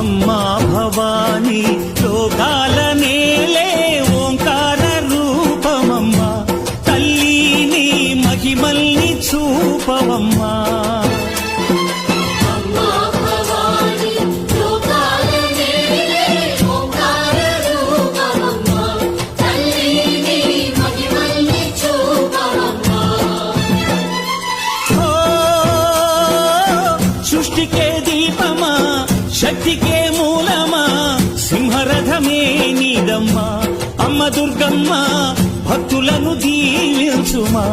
అమ్మా భవానీ లోకాల నేలే ఓంకార రూపమమ్మా తల్లి మహిమల్ని చూపవమ్మా సృష్టికే దీపమా శక్తికే మూలమా సింహరథమే నీదమ్మా అమ్మ దుర్గమ్మ భక్తులను దీవించుమా